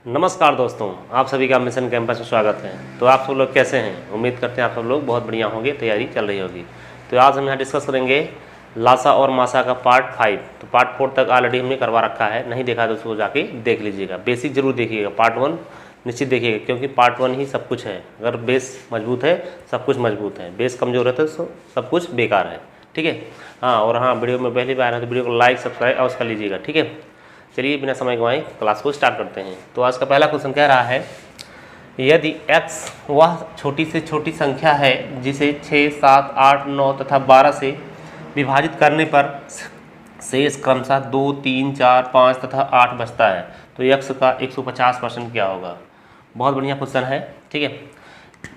नमस्कार दोस्तों, आप सभी का मिशन कैंपस में स्वागत है। तो आप सब लोग कैसे हैं? उम्मीद करते हैं आप सब लोग बहुत बढ़िया होंगे, तैयारी चल रही होगी। तो आज हम यहाँ डिस्कस करेंगे लासा और मासा का पार्ट 5। तो पार्ट 4 तक ऑलरेडी हमने करवा रखा है, नहीं देखा तो उसको जाके देख लीजिएगा। बेसिक जरूर देखिएगा, पार्ट 1 निश्चित देखिएगा, क्योंकि पार्ट 1 ही सब कुछ है। अगर बेस मजबूत है सब कुछ मजबूत है, बेस कमज़ोर है तो सब कुछ बेकार है। ठीक है। हाँ, और हाँ, वीडियो में पहली बार है तो वीडियो को लाइक सब्सक्राइब अवश्य कर लीजिएगा। ठीक है, चलिए बिना समय गंवाए क्लास को स्टार्ट करते हैं। तो आज का पहला क्वेश्चन कह रहा है, यदि x वह छोटी से छोटी संख्या है जिसे 6, 7, 8, 9 तथा 12 से विभाजित करने पर शेष क्रमशः 2, 3, 4, 5 तथा 8 बचता है, तो x का 150% क्या होगा? बहुत बढ़िया क्वेश्चन है। ठीक है,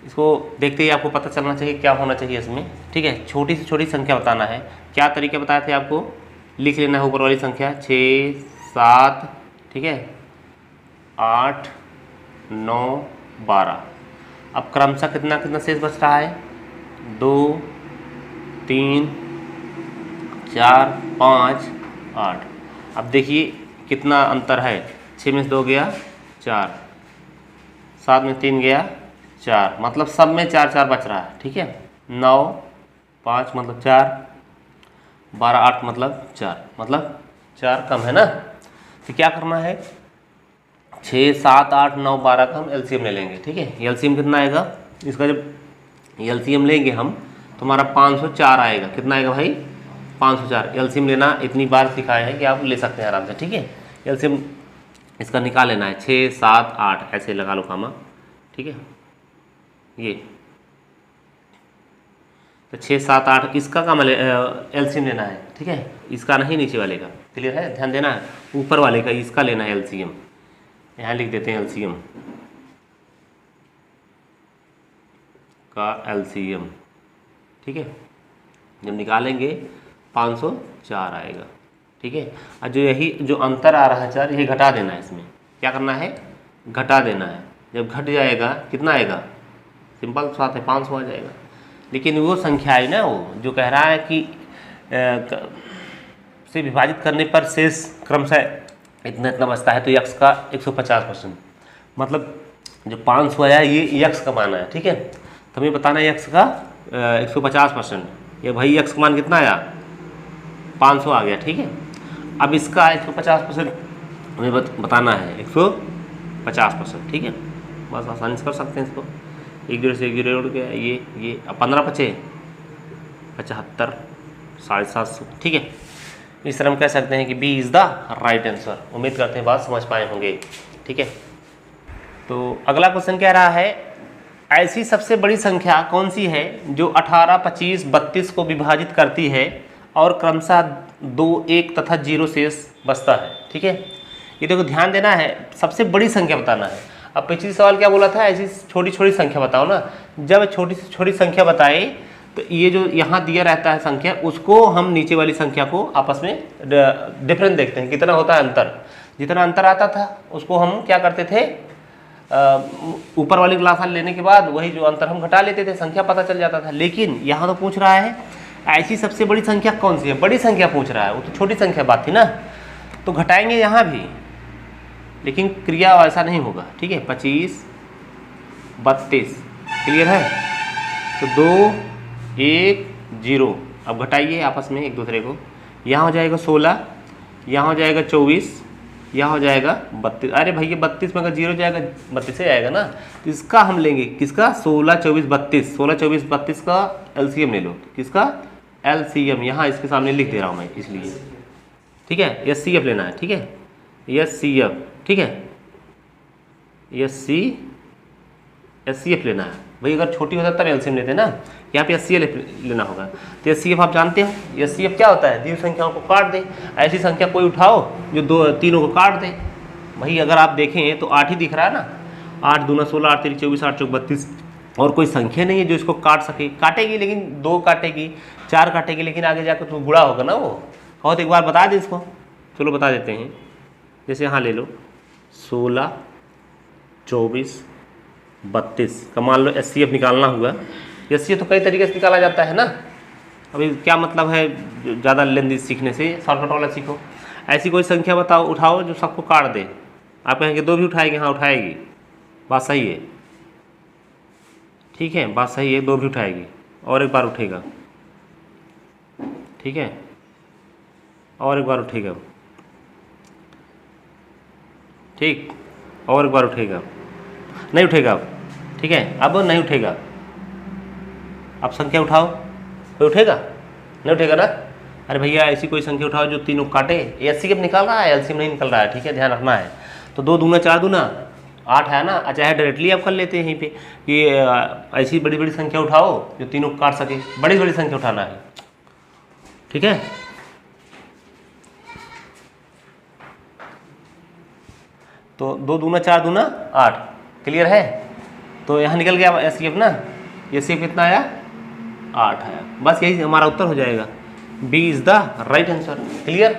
इसको देखते ही आपको पता चलना चाहिए क्या होना चाहिए इसमें। ठीक है, छोटी से छोटी संख्या बताना है। क्या तरीके बताए थे आपको? लिख लेना है ऊपर वाली संख्या 6, 7, ठीक है, 8, 9, 12। अब क्रमशः कितना कितना शेष बच रहा है? 2, 3, 4, 5, 8। अब देखिए कितना अंतर है। 6 में से 2 गया 4, 7 में 3 गया 4, मतलब सब में 4 4 बच रहा है। ठीक है, 9, 5 मतलब 4, 12, 8 मतलब 4, मतलब 4 कम है ना। तो क्या करना है? 6, 7, 8, 9, 12 का हम एलसीएम ले लेंगे। ठीक है, एलसीएम कितना आएगा इसका? जब एलसीएम लेंगे हम तो हमारा 504 आएगा। कितना आएगा भाई? 504। एलसीएम लेना इतनी बार सिखाया है कि आप ले सकते हैं आराम से। ठीक है, एलसीएम इसका निकाल लेना है। 6, 7, 8 ऐसे लगा लो कामा। ठीक है, ये तो 6, 7, 8 इसका काम एलसीएम लेना है। ठीक है, इसका नहीं, नीचे वाले का। क्लियर है? ध्यान देना है, ऊपर वाले का इसका लेना है एलसीएम। यहाँ लिख देते हैं एलसीएम का एलसीएम। ठीक है, जब निकालेंगे 504 आएगा। ठीक है, और जो यही जो अंतर आ रहा है 4, यही घटा देना है। इसमें क्या करना है? घटा देना है। जब घट जाएगा कितना आएगा? सिंपल बात है, 500 आ जाएगा। लेकिन वो संख्या है ना, वो जो कह रहा है कि से विभाजित करने पर शेष क्रमशः इतना इतना बचता है, तो यक्स का 150%, मतलब जो 500 आया ये यक्स का मान है। ठीक है, तो हमें बताना है यक्स का 150%। ये भाई यक्स का मान कितना आया? 500 आ गया। ठीक है, अब इसका 150% हमें बताना है, 150%। ठीक है, बस आसानी से कर सकते हैं इसको। 1 0 से 1 0 उड़ गया, ये अब 15 बचे 75, 750। ठीक है, इस तरह हम कह सकते हैं कि B is the right answer. उम्मीद करते हैं बात समझ पाए होंगे। ठीक है, तो अगला क्वेश्चन कह रहा है, ऐसी सबसे बड़ी संख्या कौन सी है जो 18, 25, 32 को विभाजित करती है और क्रमशः 2, 1 तथा 0 शेष बचता है? ठीक है, ये देखो ध्यान देना है, सबसे बड़ी संख्या बताना है। अब पिछली सवाल क्या बोला था? ऐसी छोटी छोटी संख्या बताओ ना। जब छोटी से छोटी संख्या बताए तो ये जो यहाँ दिया रहता है संख्या, उसको हम नीचे वाली संख्या को आपस में डिफरेंस देखते हैं, कितना होता है अंतर। जितना अंतर आता था उसको हम क्या करते थे? ऊपर वाली क्लास लेने के बाद वही जो अंतर हम घटा लेते थे, संख्या पता चल जाता था। लेकिन यहाँ तो पूछ रहा है ऐसी सबसे बड़ी संख्या कौन सी है? बड़ी संख्या पूछ रहा है, वो तो छोटी संख्या बात थी ना। तो घटाएंगे यहाँ भी, लेकिन क्रिया ऐसा नहीं होगा। ठीक है, 25, 32 क्लियर है? तो 2, 1, 0। अब घटाइए आपस में एक दूसरे को। यहाँ हो जाएगा 16, यहाँ हो जाएगा 24, यहाँ हो जाएगा 32। अरे भैया 32 में अगर 0 जाएगा 32 से आएगा ना। तो इसका हम लेंगे किसका? 16, 24, 32। 16, 24, 32 का एलसीएम ले लो। किसका एलसीएम? यहाँ इसके सामने लिख दे रहा हूँ मैं इसलिए। ठीक है, एचसीएफ लेना है। ठीक है, एचसीएफ। ठीक है, एचसीएफ लेना है भाई। अगर छोटी होता तब एलसीएम लेते ना, यहाँ पे एचसीएफ लेना होगा। तो एचसीएफ आप जानते हो, एचसीएफ क्या होता है? द्वितीय संख्याओं को काट दे। ऐसी संख्या कोई उठाओ जो 2 तीनों को काट दे। भाई अगर आप देखें तो 8 ही दिख रहा है ना। 8 दूना 16, 8 3 24, 8 चौक 32, और कोई संख्या नहीं है जो इसको काट सके। काटेगी लेकिन 2 काटेगी, 4 काटेगी, लेकिन आगे जाकर तो बुरा होगा ना वो। और तो एक बार बता दें इसको, चलो बता देते हैं। जैसे यहाँ ले लो 16, 24, 32 का मान लो एचसीएफ निकालना हुआ। एचसीएफ तो कई तरीके से निकाला जाता है ना। अभी क्या मतलब है ज़्यादा लेंदी सीखने से? शॉर्टकट वाला सीखो। ऐसी कोई संख्या बताओ, उठाओ जो सबको काट दे। आप कहेंगे 2 भी उठाएगी, हाँ उठाएगी, बात सही है, ठीक है, बात सही है, 2 भी उठाएगी, और एक बार उठेगा, ठीक है, और एक बार उठेगा, ठीक, और एक बार उठेगा, नहीं उठेगा अब, ठीक है, अब नहीं उठेगा, अब संख्या उठाओ, कोई उठेगा, नहीं उठेगा ना। अरे भैया ऐसी कोई संख्या उठाओ जो तीनों काटे, एचसीएफ निकाल रहा है, एलसीएम नहीं निकल रहा है, ठीक है, ध्यान रखना है। तो 2 दूना 4 दूना 8 है ना, चाहे डायरेक्टली आप कर लेते हैं यहीं पे कि ऐसी बड़ी बड़ी संख्या उठाओ जो तीनों काट सके, बड़ी बड़ी संख्या उठाना है, ठीक है। तो 2 दूना 4 दूना 8, क्लियर है। तो यहाँ निकल गया एचसीएफ ना, एचसीएफ कितना आया, 8 आया, बस यही हमारा उत्तर हो जाएगा, B is the right answer, clear.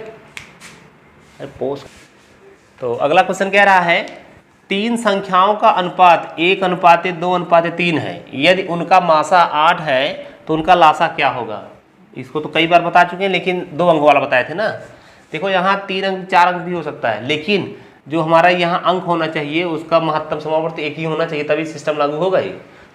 तो अगला क्वेश्चन कह रहा है 3 संख्याओं का अनुपात 1:2:3 है, यदि उनका मासा 8 है तो उनका लासा क्या होगा। इसको तो कई बार बता चुके हैं, लेकिन 2 अंक वाला बताए थे ना। देखो यहाँ 3 अंक 4 अंक भी हो सकता है, लेकिन जो हमारा यहाँ अंक होना चाहिए उसका महत्तम समावर्त एक ही होना चाहिए, तभी सिस्टम लागू होगा ही।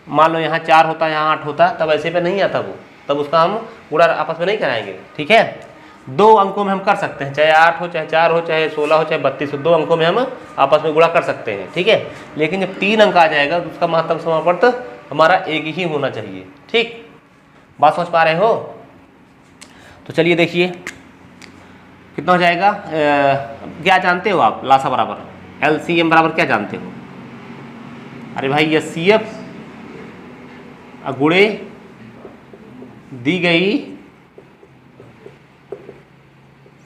मान लो यहाँ 4 होता, यहाँ 8 होता, तब ऐसे पे नहीं आता वो, तब उसका हम गुणा आपस में नहीं कराएंगे, ठीक है। 2 अंकों में हम कर सकते हैं, चाहे 8 हो, चाहे 4 हो, चाहे 16 हो, चाहे 32 हो, 2 अंकों में हम आपस में गुणा कर सकते हैं, ठीक है। लेकिन जब 3 अंक आ जाएगा तो उसका महत्तम समावर्त हमारा एक ही होना चाहिए, ठीक, बात समझ पा रहे हो। तो चलिए देखिए कितना हो जाएगा, क्या जानते हो आप, लासा बराबर एलसीएम बराबर क्या जानते हो। अरे भाई एचसीएफ गुणे दी गई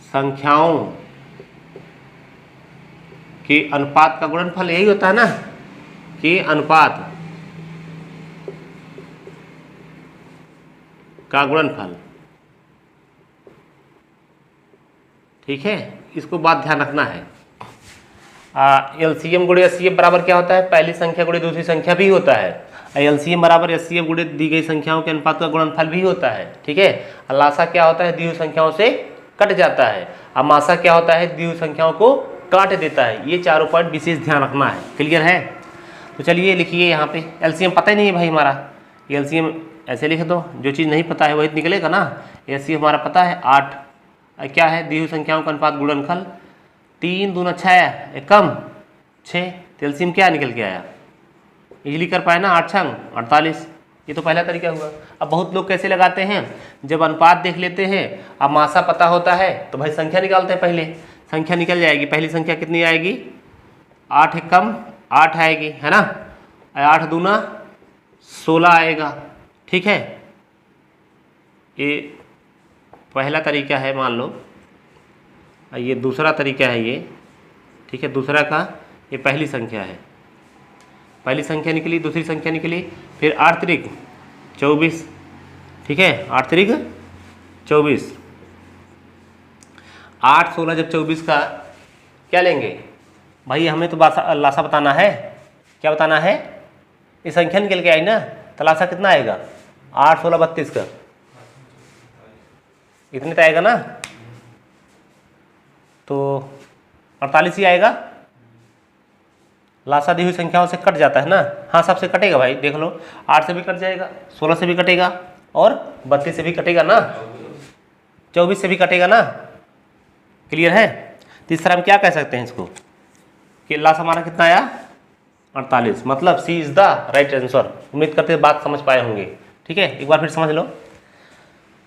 संख्याओं के अनुपात का गुणनफल, यही होता है ना, कि अनुपात का गुणनफल, ठीक है। इसको बात ध्यान रखना है। एलसीएम गुणे एचसीएफ बराबर क्या होता है, पहली संख्या गुणे दूसरी संख्या भी होता है। एलसीएम बराबर एचसीएफ गुणे दी गई संख्याओं के अनुपात का गुणनफल भी होता है, ठीक है। लासा क्या होता है, दी हुई संख्याओं से कट जाता है। अब मासा क्या होता है, दी हुई संख्याओं को काट देता है। ये चारों पॉइंट विशेष ध्यान रखना है, क्लियर है। तो चलिए लिखिए, यहाँ पे एलसीएम पता ही नहीं है भाई हमारा, एलसीएम ऐसे लिख दो, जो चीज़ नहीं पता है वही निकलेगा ना। एलसीएम हमारा पता है 8, क्या है, दी हुई संख्याओं का अनुपात गुणनफल, 3 दूना 6, एक कम 6, तो एलसीएम क्या निकल के आया, इजीली कर पाए ना, 8 छंग 48। ये तो पहला तरीका हुआ। अब बहुत लोग कैसे लगाते हैं, जब अनुपात देख लेते हैं, अब मासा पता होता है तो भाई संख्या निकालते हैं, पहले संख्या निकल जाएगी, पहली संख्या कितनी आएगी, 8 एक कम 8 आएगी, है ना, 8 दूना 16 आएगा, ठीक है। ये पहला तरीका है, मान लो ये दूसरा तरीका है ये, ठीक है। दूसरा का ये पहली संख्या है, पहली संख्या निकली, दूसरी संख्या निकली, फिर 8 त्रिक 24, ठीक है, 8 त्रिक 24, 8 16 जब 24 का क्या लेंगे भाई, हमें तो लासा बताना है, क्या बताना है, ये संख्या निकल के आई ना, तो लासा कितना आएगा, 8 16 32 का, इतने तो आएगा ना, तो 48 ही आएगा। लासा दी हुई संख्याओं से कट जाता है ना, हाँ सबसे कटेगा भाई, देख लो, 8 से भी कट जाएगा, 16 से भी कटेगा, और 32 से भी कटेगा ना, 24 से भी कटेगा ना, क्लियर है। तीसरा हम क्या कह सकते हैं इसको, कि लासा हमारा कितना आया 48, मतलब सी इज द राइट आंसर। उम्मीद करते हैं बात समझ पाए होंगे, ठीक है। एक बार फिर समझ लो,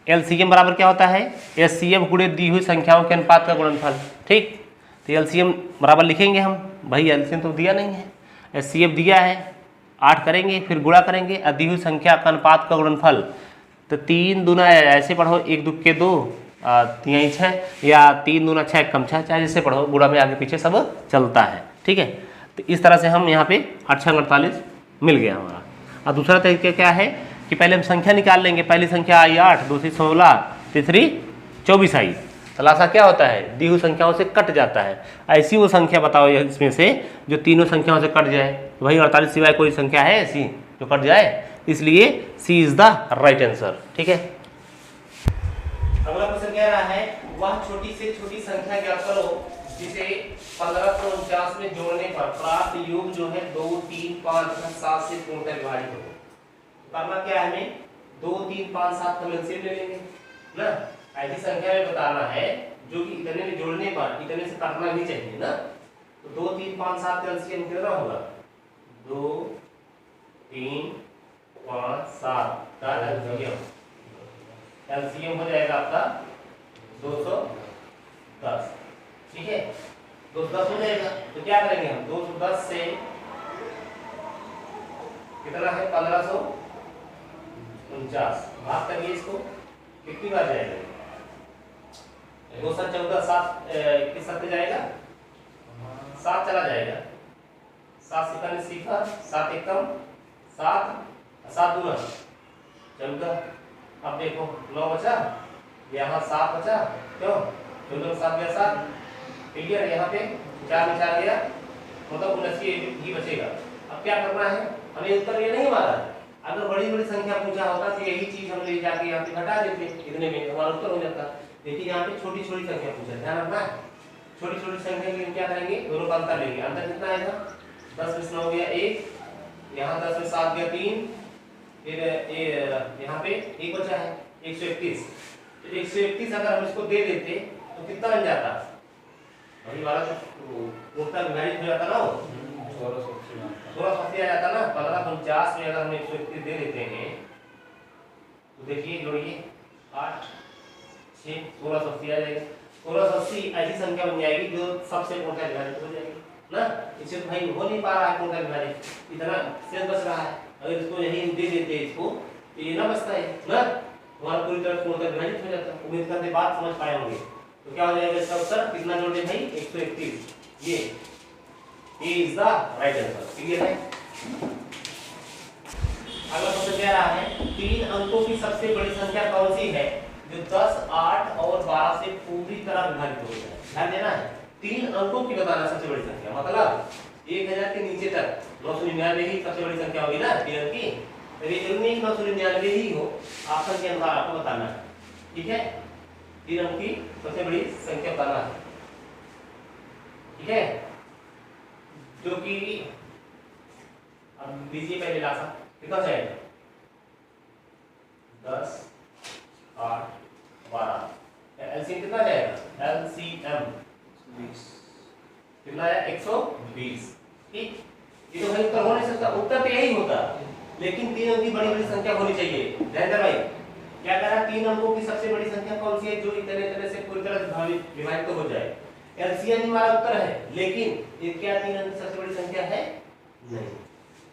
एलसीएम बराबर क्या होता है, एचसीएफ गुणे दी हुई संख्याओं के अनुपात का गुणनफल, ठीक। तो एलसीएम बराबर लिखेंगे हम, भाई एलसीएम तो दिया नहीं है, एचसीएफ दिया है, 8 करेंगे, फिर गुणा करेंगे, दी हुई संख्या का अनुपात का गुणनफल, तो 3 दूना ऐसे पढ़ो, 1 2 के 2 3 6, या 3 दूना 6 कम 6, चाहे जैसे पढ़ो, गुणा में आगे पीछे सब चलता है, ठीक है। तो इस तरह से हम यहाँ पे 8 6 48 मिल गया हमारा। और दूसरा तरीका क्या है कि पहले हम संख्या निकाल लेंगे, पहली संख्या आई 8, दूसरी 16, तीसरी 24 आई, तो लासा क्या होता है, दी हुई संख्याओं से कट जाता है। ऐसी वो संख्या बताओ इसमें से जो तीनों संख्याओं से कट जाए, तो भाई 48 सिवाय कोई संख्या है ऐसी जो कट जाए, इसलिए सी इज द राइट आंसर, ठीक है। अगला क्वेश्चन कह रहा है, वह छोटी से छोटी संख्या ज्ञात करो जिसे 1549 में जोड़ने पर प्राप्त योग जो है 2, 3, 5 तथा 7 से पूर्णतः विभाजित हो। करना क्या है हमें, 2, 3, 5, 7 का एलसीएम ले लेंगे ना। ऐसी संख्या में बताना है जो कि इतने में जोड़ने पर इतने से काटना भी चाहिए ना। तो 2, 3, 5, 7 का एलसीएम कितना होगा, 2, 3, 5, 7 का एलसीएम हो जाएगा आपका 210। ठीक है, 210 हो जाएगा। तो क्या करेंगे हम, 210 से कितना है 1549 भाग करिए इसको, कितनी बार जाएगा, 2 7 14 7 किस साथ जाएगा, 7 चला जाएगा, 7 से करने सीखा, 7 एकम 7, 7 दूना 14। अब देखो 9 बचा, यहाँ 7 बचा, क्यों 14 7 गया 7, क्लियर। यहाँ पे 4 में 4 गया, मतलब 79 ही बचेगा। अब क्या करना है, हमें उत्तर ये नहीं मारा। अगर बड़ी बड़ी संख्या पूछा होता तो यही चीज हम ले जाके यहाँ पे घटा देते, इतने में हमारा उत्तर हो जाता। देखिए यहाँ पे छोटी छोटी संख्या पूछा, ध्यान रखना है। छोटी छोटी संख्या के लिए क्या करेंगे, दोनों का अंतर लेंगे। अंतर कितना आएगा, 10 में 9 गया 1, यहाँ 10 में 7 गया 3, फिर यहाँ पे 1 बचा है 131। तो 131 अगर हम इसको दे देते तो कितना बन जाता, वही वाला तो उत्तर विभाजित हो जाता ना, वो 1680 आ जाता ना। 1549 में अगर हम 131 दे देते हैं तो देखिए जोड़िए 8 6 1680 आ जाएगा। 1680 ऐसी संख्या बन जाएगी जो सबसे पूर्णतः विभाजित हो जाएगी ना। इससे तो भाई हो नहीं पा रहा है पूर्णतः विभाजित, इतना शेष बच रहा है। अगर इसको यही दे देते इसको तो ये ना बचता है ना, हमारा पूरी तरह पूर्णतः विभाजित हो जाता। उम्मीद करते बात समझ पाए होंगे। तो क्या हो जाएगा इसका उत्तर, कितना जोड़ दें भाई 131, ये is the right answer. Clear है। अगला क्वेश्चन कह रहा है 3 अंकों की सबसे बड़ी संख्या कौन सी है जो 10, 8 और 12 से पूरी तरह विभाजित हो जाए। ध्यान देना है, 3 अंकों की बताना सबसे बड़ी संख्या, मतलब 1000 के नीचे तक 999 ही सबसे बड़ी संख्या होगी ना 3 अंक की। तो ये जरूरी नहीं 999 ही हो, ऑप्शन के अनुसार आपको बताना है। ठीक है, 3 अंक की सबसे बड़ी संख्या बताना है। ठीक है, जो कि अब दीजिए पहले लासा कितना चाहिए, 10, 8, 12। एलसीएम कितना जाएगा, एलसीएम 20 कितना है 120। ठीक, ये तो भाई उत्तर हो नहीं सकता, उत्तर तो यही होता, लेकिन 3 अंक की बड़ी बड़ी संख्या होनी चाहिए। ध्यान दे भाई, क्या कह रहा है 3 अंकों की सबसे बड़ी संख्या कौन सी है जो इतने तरह से पूरी तरह विभाजित तो हो जाए। एलसीएम हमारा उत्तर है, लेकिन ये क्या 3 अंक की सबसे बड़ी संख्या है, नहीं।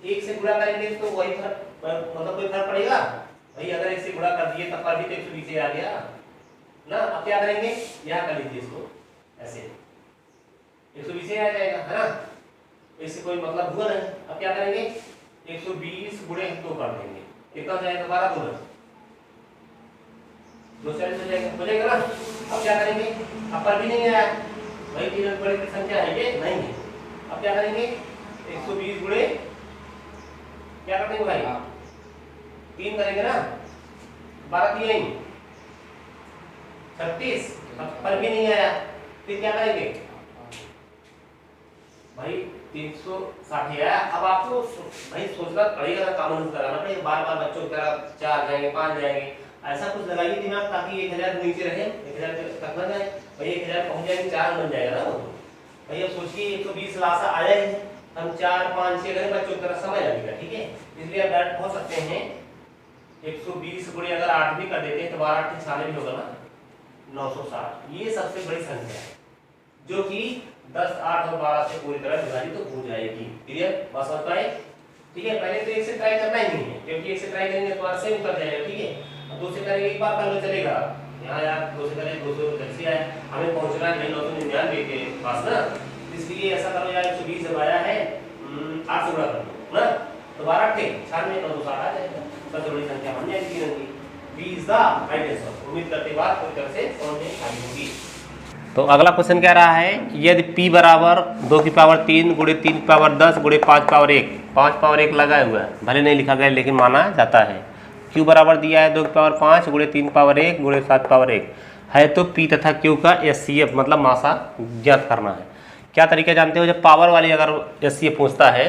1 से गुणा करेंगे तो वही फर्क, मतलब कोई फर्क पड़ेगा भाई। अगर 1 से गुणा कर दिए तब पर भी तो 120 आ गया ना। अब क्या करेंगे, यहाँ कर लीजिए इसको ऐसे, 120 आ जाएगा है ना, इससे कोई मतलब हुआ नहीं। अब क्या करेंगे, 120 गुणे 2 कर देंगे, कितना हो जाएगा 12 गुना 240 हो जाएगा ना। अब क्या करेंगे, अब पर भी नहीं आया भाई, 3 अंक बड़ी संख्या है ये नहीं है। अब क्या करेंगे, 120 गुणे क्या कर देंगे भाई 3 करेंगे ना, 12 3 36। अब पर भी नहीं आया, फिर क्या करेंगे भाई 360 आया। अब आपको भाई सोचना पड़ेगा ना, कॉमन कराना पड़ेगा, बार बार बच्चों की तरह 4 जाएंगे 5 जाएंगे, ऐसा कुछ लगाइए दिमाग ताकि 1000 नीचे रहे, 1000 तक न जाए भाई। 1000 पहुंच जाएंगे 4 बन जाएगा ना भाई। अब सोचिए 120 लासा आया ही, हम 4 5 6 करें बच्चों की तरह समय लगेगा। ठीक है, इसलिए आप डायरेक्ट हो सकते हैं 120 गुणे अगर 8 भी कर देते हैं तो 12 8 96 भी होगा ना 960। ये सबसे बड़ी संख्या है जो कि 10, 8 और 12 से पूरी तरह विभाजित तो हो जाएगी। क्लियर, बस समझ पाए। ठीक है, पहले तो 1 से ट्राई करना ही नहीं है, क्योंकि 1 से ट्राई करेंगे तो आर से उतर जाएगा। ठीक है, अब 2 से करेंगे, एक बार कर लो चलेगा, यहाँ यार 2 से करेंगे 200 जल्दी आया, हमें पहुंचना है 999 के पास ना। इसलिए ऐसा करो यार, 120 जब आया है 8 से गुणा कर दो ना, तो 12 थे 96 960 आ जाएगा, सबसे बड़ी संख्या बन जाएगी 3 अंक की। B is the right answer. उम्मीद करते बात पूरी तरह से समझ में आई होगी। तो अगला क्वेश्चन कह रहा है यदि p बराबर 2 की पावर 3 गुणे 3 की पावर 10 गुणे 5 पावर 1, 5 पावर 1 लगा हुआ है, भले नहीं लिखा गया लेकिन माना जाता है। q बराबर दिया है 2 की पावर 5 गुणे 3 पावर 1 गुणे 7 पावर 1। है तो P तथा Q का HCF मतलब मासा ज्ञात करना है। क्या तरीका जानते हो? जब पावर वाली अगर HCF पूछता है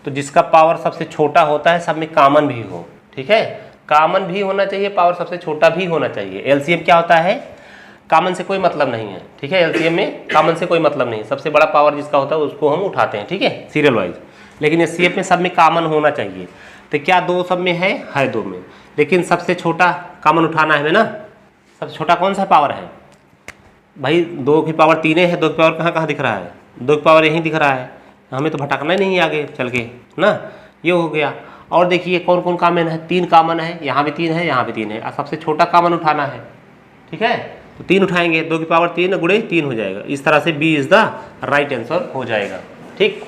तो जिसका पावर सबसे छोटा होता है सब में कॉमन भी हो, ठीक है, कॉमन भी होना चाहिए, पावर सबसे छोटा भी होना चाहिए। एलसीएम क्या होता है? कॉमन से कोई मतलब नहीं है, ठीक है, एलसीएम में कॉमन से कोई मतलब नहीं है, सबसे बड़ा पावर जिसका होता है उसको हम उठाते हैं, ठीक है, सीरियल वाइज। लेकिन एचसीएफ में सब में कॉमन होना चाहिए। तो क्या दो सब में है दो में, लेकिन सबसे छोटा कॉमन उठाना है ना। सबसे छोटा कौन सा पावर है भाई? 2 की पावर 3 है, 2 की पावर कहाँ कहाँ दिख रहा है? 2 की पावर यहीं दिख रहा है, हमें तो भटकना ही नहीं है आगे चल के ना। ये हो गया। और देखिए कौन कौन कॉमन है? 3 कॉमन है, यहाँ भी 3 है, यहाँ भी 3 है, और सबसे छोटा कॉमन उठाना है, ठीक है, तो 3 उठाएंगे, 2 की पावर 3 गुणे 3 हो जाएगा। इस तरह से B is the right answer हो जाएगा, ठीक।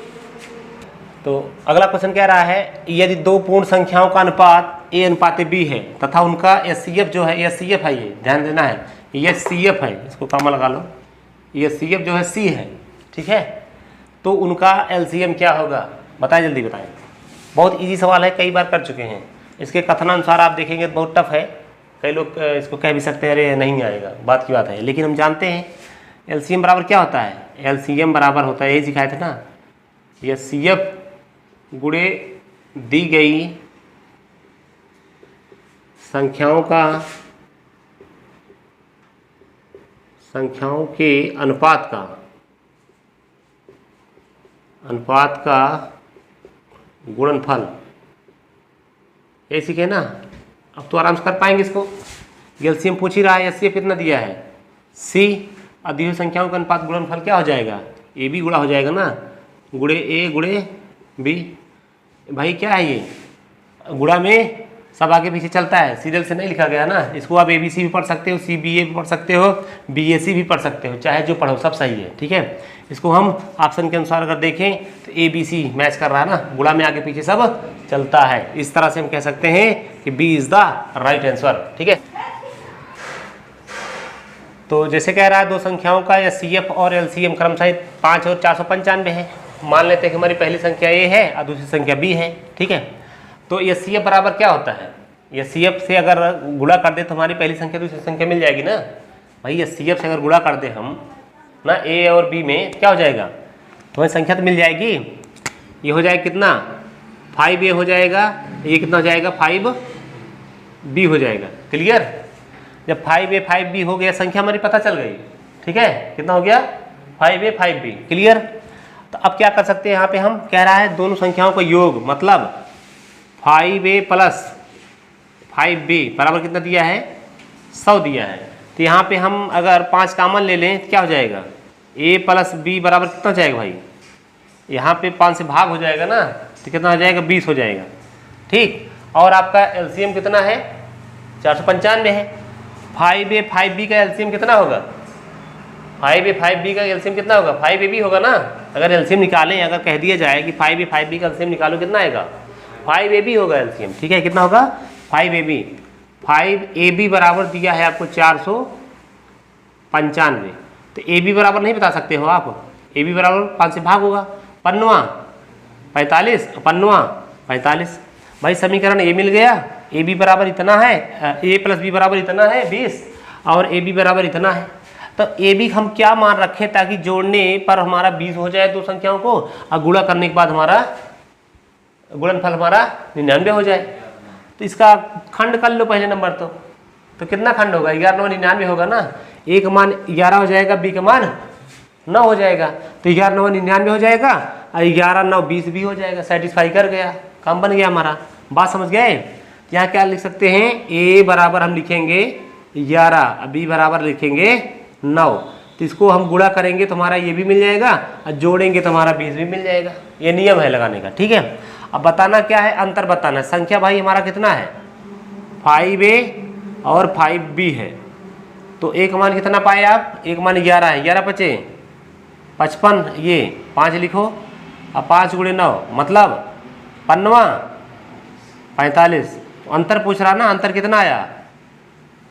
तो अगला क्वेश्चन कह रहा है यदि 2 पूर्ण संख्याओं का अनुपात a अनुपात b है तथा उनका एचसीएफ जो है, एचसीएफ है, ये ध्यान देना है, ये एचसीएफ है, इसको कॉमा लगा लो, ये एचसीएफ जो है c है, ठीक है, तो उनका एलसीएम क्या होगा? बताएं, जल्दी बताएं। बहुत इजी सवाल है, कई बार कर चुके हैं। इसके कथनानुसार आप देखेंगे बहुत टफ है, कई लोग इसको कह भी सकते हैं अरे नहीं आएगा, बात की बात है, लेकिन हम जानते हैं एलसीएम बराबर क्या होता है? एलसीएम बराबर होता है, यही सिखाए थे ना, ये सीएफ गुणे दी गई संख्याओं के अनुपात का गुणनफल, ये सीखे ना। अब तो आराम से कर पाएंगे इसको। एलसीएम पूछ ही रहा है, एचसीएफ कितना दिया है? सी, और दी हुई संख्याओं का अनुपात गुणनफल क्या हो जाएगा? ए बी गुणा हो जाएगा ना, गुणे ए गुणे बी। भाई क्या है ये? गुणा में सब आगे पीछे चलता है, सीरियल से नहीं लिखा गया ना। इसको आप ABC भी पढ़ सकते हो, CBA भी पढ़ सकते हो, BAC भी पढ़ सकते हो, चाहे जो पढ़ो सब सही है, ठीक है। इसको हम ऑप्शन के अनुसार अगर देखें तो ABC मैच कर रहा है ना, गुणा में आगे पीछे सब चलता है। इस तरह से हम कह सकते हैं कि B is the right answer, ठीक है। तो जैसे कह रहा है 2 संख्याओं का एचसीएफ और एलसीएम क्रमशः 5 और 495 है। मान लेते हैं कि हमारी पहली संख्या ए है और दूसरी संख्या बी है, ठीक है। तो एचसीएफ बराबर क्या होता है? एचसीएफ से अगर गुणा कर दे तो हमारी पहली संख्या दूसरी संख्या मिल जाएगी ना भाई। एचसीएफ से अगर गुणा कर दे हम ना ए और बी में, क्या हो जाएगा? हमारी संख्या तो मिल जाएगी। ये हो जाएगा कितना? 5a हो जाएगा, ये कितना हो जाएगा? 5b हो जाएगा। क्लियर? जब 5a 5b हो गया, संख्या हमारी पता चल गई, ठीक है, कितना हो गया? 5a 5b। क्लियर? तो अब क्या कर सकते हैं यहाँ पे? हम कह रहा है दोनों संख्याओं का योग, मतलब 5a प्लस 5b बराबर कितना दिया है? 100 दिया है। तो यहाँ पे हम अगर 5 कॉमन ले लें तो क्या हो जाएगा? a प्लस b बराबर कितना हो जाएगा भाई? यहाँ पे 5 से भाग हो जाएगा ना, तो कितना हो जाएगा? 20 हो जाएगा, ठीक। और आपका एलसीएम कितना है? 495 है। 5a 5b का एलसीएम कितना होगा? 5a 5b का एलसीएम कितना होगा? 5ab होगा ना। अगर एलसीएम निकालें, अगर कह दिया जाए कि 5a 5b का एलसीएम निकालो, कितना आएगा? 5ab होगा एलसीएम, ठीक है। कितना होगा? 5ab। 5ab बराबर दिया है आपको 495। तो ab बराबर नहीं बता सकते हो आप? ab बराबर 5 से भाग होगा, 5 45, 5 45। भाई समीकरण ए मिल गया। ab बराबर इतना है, a प्लस b बराबर इतना है 20, और ab बराबर इतना है। तो ab हम क्या मान रखें ताकि जोड़ने पर हमारा 20 हो जाए दो संख्याओं को, और गुणा करने के बाद हमारा गुणनफल हमारा 99 हो जाए। तो इसका खंड कर लो पहले नंबर। तो कितना खंड होगा? 11 9 99 होगा ना। a का मान 11 हो जाएगा, b का मान 9 हो जाएगा। तो 11 9 99 हो जाएगा, और 11 9 20 भी हो जाएगा। सेटिस्फाई कर गया, काम बन गया हमारा। बात समझ गए? यहाँ क्या लिख सकते हैं? a बराबर हम लिखेंगे 11, b बराबर लिखेंगे 9। तो इसको हम गुणा करेंगे तो हमारा ये भी मिल जाएगा, और जोड़ेंगे तो हमारा 20 भी मिल जाएगा। ये नियम है लगाने का, ठीक है। अब बताना क्या है? अंतर बताना है। संख्या भाई हमारा कितना है? 5a और 5b है। तो एक मान कितना पाए आप? एक मान 11 है, 11 बचे 55, ये 5 लिखो, अब 5 गुणे 9 मतलब 5 45। अंतर पूछ रहा ना, अंतर कितना आया?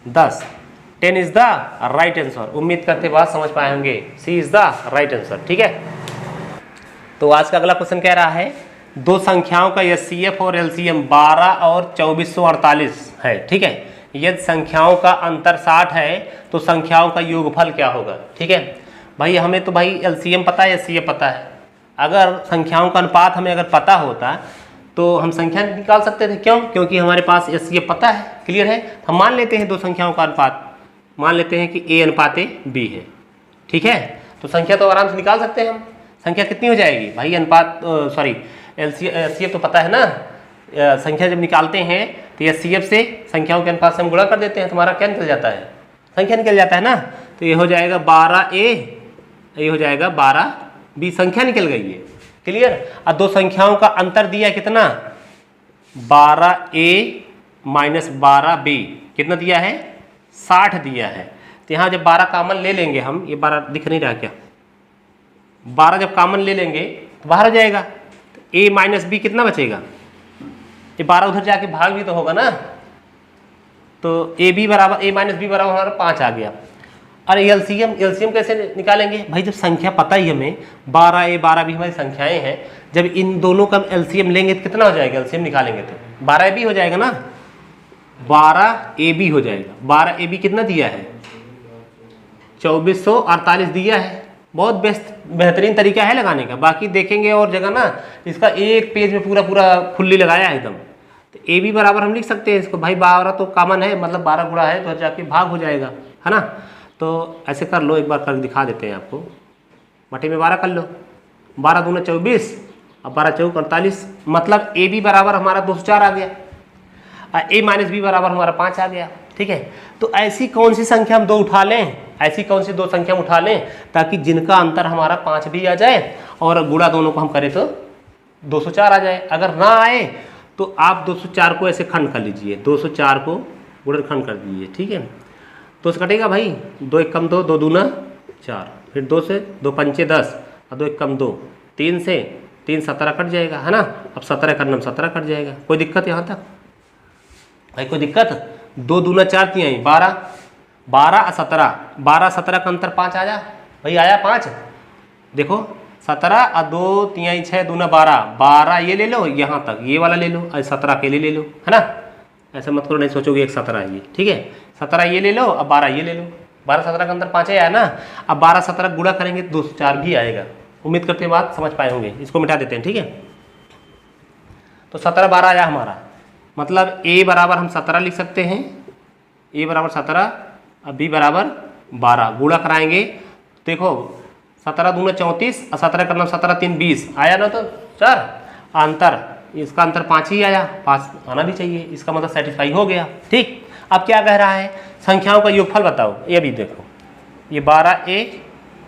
10। 10 इज द राइट आंसर। उम्मीद करते बात समझ पाए होंगे। सी इज द राइट आंसर, ठीक है। तो आज का अगला क्वेश्चन कह रहा है 2 संख्याओं का एचसीएफ और एलसीएम 12 और 2448 है, ठीक है। यदि संख्याओं का अंतर 60 है तो संख्याओं का योगफल क्या होगा। ठीक है भाई, हमें तो भाई एलसीएम पता है, एचसीएफ पता है। अगर संख्याओं का अनुपात हमें अगर पता होता तो हम संख्या निकाल सकते थे। क्यों? क्योंकि हमारे पास एचसीएफ पता है। क्लियर है। हम मान लेते हैं दो संख्याओं का अनुपात, मान लेते हैं कि ए अनुपात बी है। ठीक है, तो संख्या तो आराम से निकाल सकते हैं हम। संख्या कितनी हो जाएगी भाई, अनुपात सॉरी एचसीएफ तो पता है ना। संख्या जब निकालते हैं तो एचसीएफ से संख्याओं के अनुपात से हम गुणा कर देते हैं, तुम्हारा क्या निकल जाता है, संख्या निकल जाता है ना। तो ये हो जाएगा 12a, ये हो जाएगा 12b, संख्या निकल गई है। क्लियर। और दो संख्याओं का अंतर दिया कितना, 12a माइनस 12b, कितना दिया है, 60 दिया है। तो यहाँ जब 12 कामन ले लेंगे हम, ये 12 दिख नहीं रहा क्या, 12 जब कामन ले लेंगे तो बाहर हो जाएगा। तो a माइनस बी कितना बचेगा, ये 12 उधर जाके भाग भी तो होगा ना। तो ए बी बराबर ए माइनस बी बराबर हमारा 5 आ गया। अरे एलसीएम कैसे निकालेंगे भाई, जब संख्या पता ही हमें 12a 12b हमारी संख्याएं हैं, जब इन दोनों का एलसीएम लेंगे तो कितना हो जाएगा, एलसीएम निकालेंगे तो 12ab हो जाएगा ना, 12ab हो जाएगा। 12ab कितना दिया है, 2448 दिया है। बहुत बेहतरीन तरीका है लगाने का। बाकी देखेंगे और जगह ना, इसका एक पेज में पूरा फुल्ली लगाया है एकदम। तो ए बी बराबर हम लिख सकते हैं इसको भाई, 12 तो कॉमन है, मतलब 12 गुणा है तो जाके भाग हो जाएगा, है ना। तो ऐसे कर लो, एक बार कर दिखा देते हैं आपको। बटे में 12 कर लो, 12 दूना 24 और 12 चौक 48, मतलब ए बी बराबर हमारा 204 आ गया और ए माइनस बी बराबर हमारा 5 आ गया। ठीक है, तो ऐसी कौन सी संख्या हम दो उठा लें, ऐसी कौन सी दो संख्या हम उठा लें ताकि जिनका अंतर हमारा 5 भी आ जाए और गुणा दोनों को हम करें तो 204 आ जाए। अगर ना आए तो आप 204 को ऐसे खंड कर लीजिए, 204 को गुणनखंड कर दीजिए। ठीक है, तो से कटेगा भाई, 2 एक कम 2, 2 दूना 4, फिर 2 से 2 पंचे 10 और 2 एक कम 2, 3 से 3 17 कट जाएगा, है ना। अब 17 करना 17 कट जाएगा। कोई दिक्कत यहाँ तक भाई, कोई दिक्कत। 2 दूना 4 तिहाई 12, 12 और 17, 12 17 का अंतर 5 आया भाई, आया 5। देखो 17 और 2 तिहाई 6 दूना 12, 12 ये ले लो, यहाँ तक ये वाला ले लो और 17 अकेले ले लो, है ना। ऐसा मत करो, नहीं सोचोगे एक 17 है ये। ठीक है, 17 ये ले लो और 12 ये ले लो, 12 17 का अंतर 5 आया ना। अब 12 17 गुणा करेंगे तो 204 भी आएगा। उम्मीद करते हैं बात समझ पाए होंगे। इसको मिटा देते हैं। ठीक है, तो 17 12 आया हमारा, मतलब a बराबर हम 17 लिख सकते हैं, a बराबर 17 और b बराबर 12। गुणा कराएंगे, देखो 17 दूना 34 और 17 करना 17 3 20 आया ना। तो 4 अंतर, इसका अंतर 5 ही आया, 5 आना भी चाहिए, इसका मतलब सेटिस्फाई हो गया। ठीक, अब क्या कह रहा है, संख्याओं का योगफल बताओ। ये भी देखो, ये 12a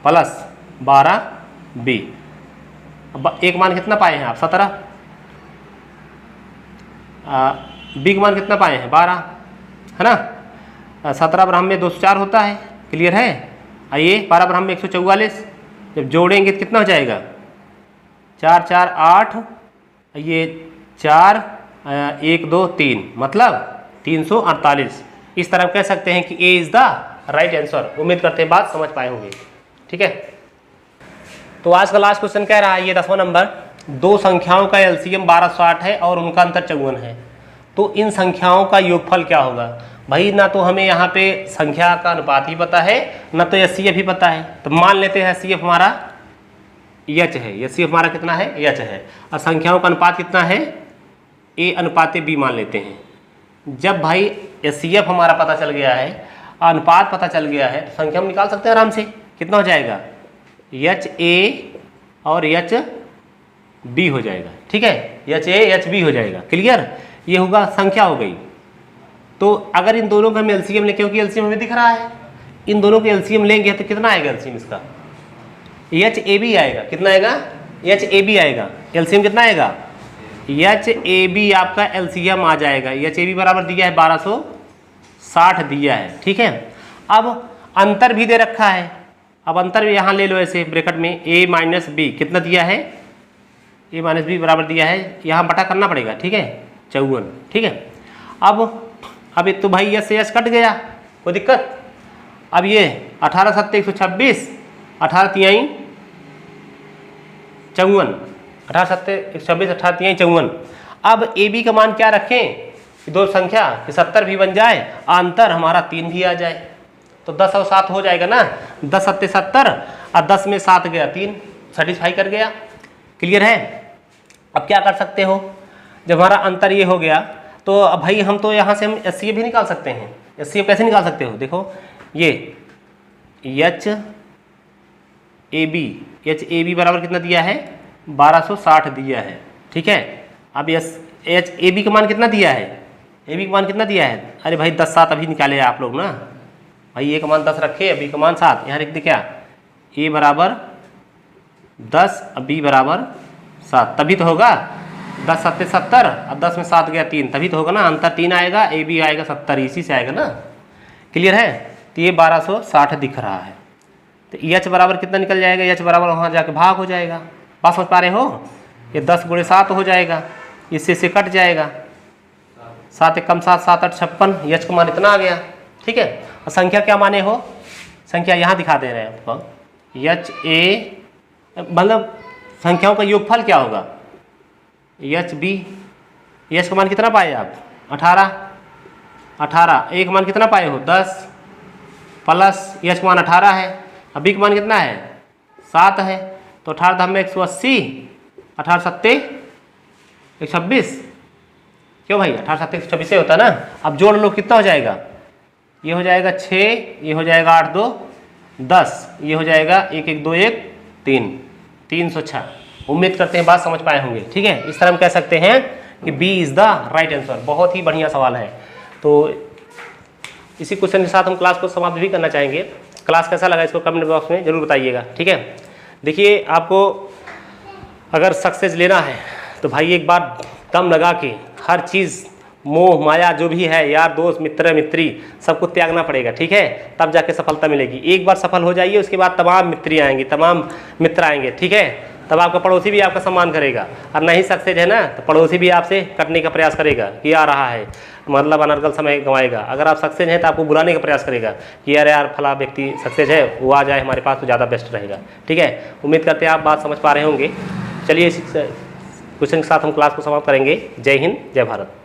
प्लस 12b, एक मान कितना पाए हैं आप, 17, बी का मान कितना पाए हैं, 12, है ना। 17 ब्रह्म में 204 होता है। क्लियर है। आइए 12 ब्रह्म में 144, जब जोड़ेंगे तो कितना हो जाएगा, 4 4 8, ये 4 1 2 3, मतलब 348। इस तरह कह सकते हैं कि ए इज द राइट आंसर। उम्मीद करते हैं बात समझ पाए होंगे। ठीक है, तो आज का लास्ट क्वेश्चन कह रहा है, ये 10वां नंबर, दो संख्याओं का एलसीएम 1260 है और उनका अंतर 54 है, तो इन संख्याओं का योगफल क्या होगा। भाई ना तो हमें यहाँ पे संख्या का अनुपात ही पता है, ना तो एचसीएफ ही पता है। तो मान लेते हैं एचसीएफ हमारा एच है, एचसीएफ हमारा कितना है, एच है, और संख्याओं का अनुपात कितना है, ए अनुपात बी मान लेते हैं। जब भाई एचसीएफ हमारा पता चल गया है, अनुपात पता चल गया है, तो संख्या हम निकाल सकते हैं आराम से। कितना हो जाएगा, एच ए और एच बी हो जाएगा। ठीक है, एच ए एच बी हो जाएगा। क्लियर, ये होगा, संख्या हो गई। तो अगर इन दोनों का हम एलसीएम लें, क्योंकि एलसीएम हमें दिख रहा है, इन दोनों के एलसीएम लेंगे तो कितना आएगा एलसीएम इसका, एच ए बी आएगा। कितना आएगा, एच ए बी आएगा। एलसीएम कितना आएगा, एच ए बी आपका एलसीएम आ जाएगा। एच ए बी बराबर दिया है 1260 दिया है। ठीक है, अब अंतर भी दे रखा है, अब अंतर भी यहाँ ले लो ऐसे ब्रैकेट में, a माइनस बी कितना दिया है, a माइनस बी बराबर दिया है, यहाँ बटा करना पड़ेगा। ठीक है, 54। ठीक है, अब तो भाई यस से यस कट गया, कोई दिक्कत। अब ये 18 7 126, 18 तिहाई 54, 18 7 126, 18 तिहाई 54। अब ए बी का मान क्या रखें, कि दो संख्या कि 70 भी बन जाए, अंतर हमारा 3 भी आ जाए, तो 10 और 7 हो जाएगा ना। 10 सत्ते 70 और 10 में 7 गया 3, सेटिस्फाई कर गया। क्लियर है। अब क्या कर सकते हो, जब हमारा अंतर ये हो गया तो अब भाई हम तो यहाँ से हम HCF भी निकाल सकते हैं। HCF कैसे निकाल सकते हो, देखो ये HAB बराबर कितना दिया है, 1260 दिया है, ठीक है। अब HAB का मान कितना दिया है, AB का मान कितना दिया है, अरे भाई 10 7 अभी निकाले आप लोग ना भाई, A का मान 10 रखे, B का मान 7, यहाँ लिख दे क्या, A बराबर 10 और B बराबर 7, तभी तो होगा। 10 सत्ते 70 और 10 में 7 गया 3, तभी तो होगा ना, अंतर 3 आएगा, AB आएगा 70, इसी से आएगा ना। क्लियर है। तो ये 1260 दिख रहा है, तो H बराबर कितना निकल जाएगा, H बराबर वहाँ जाके भाग हो जाएगा। बात समझ पा रहे हो, ये 10 गुणे 7 हो जाएगा, इससे से कट जाएगा, 7 एक कम 7 7 8 56, H का मान इतना आ गया, ठीक है। और संख्या क्या माने हो, संख्या यहाँ दिखा दे रहे हैं आपको, HA मतलब संख्याओं का योगफल क्या होगा, HB, H का मान कितना पाए आप, 18, A का मान कितना पाए हो 10, प्लस H का मान 18 है, अब B का मान कितना है 7 है, तो 18 धाम में 180, 18 सत्ते 126, क्यों भाई 18 सत्ते 126 से होता है ना। अब जोड़ लो कितना हो जाएगा, ये हो जाएगा 6, ये हो जाएगा 8 2 10, ये हो जाएगा 1 1 2 1 3, 306। उम्मीद करते हैं बात समझ पाए होंगे, ठीक है। इस तरह हम कह सकते हैं कि B is the right answer. बहुत ही बढ़िया सवाल है। तो इसी क्वेश्चन के साथ हम क्लास को समाप्त भी करना चाहेंगे। क्लास कैसा लगा इसको कमेंट बॉक्स में जरूर बताइएगा, ठीक है। देखिए आपको अगर सक्सेस लेना है तो भाई एक बार दम लगा के हर चीज़, मोह माया जो भी है, यार दोस्त मित्र मित्री सबको त्यागना पड़ेगा, ठीक है, तब जाके सफलता मिलेगी। एक बार सफल हो जाइए, उसके बाद तमाम मित्री आएंगे, तमाम मित्र आएंगे, ठीक है। तब आपका पड़ोसी भी आपका सम्मान करेगा, और नहीं सक्सेस है ना तो पड़ोसी भी आपसे कटने का प्रयास करेगा कि आ रहा है, मतलब अनर्गल समय गंवाएगा। अगर आप सक्सेस हैं तो आपको बुलाने का प्रयास करेगा कि यार फला व्यक्ति सक्सेस है, वो आ जाए हमारे पास तो ज़्यादा बेस्ट रहेगा, ठीक है। उम्मीद करते हैं आप बात समझ पा रहे होंगे। चलिए इस क्वेश्चन के साथ हम क्लास को समाप्त करेंगे। जय हिंद, जय भारत।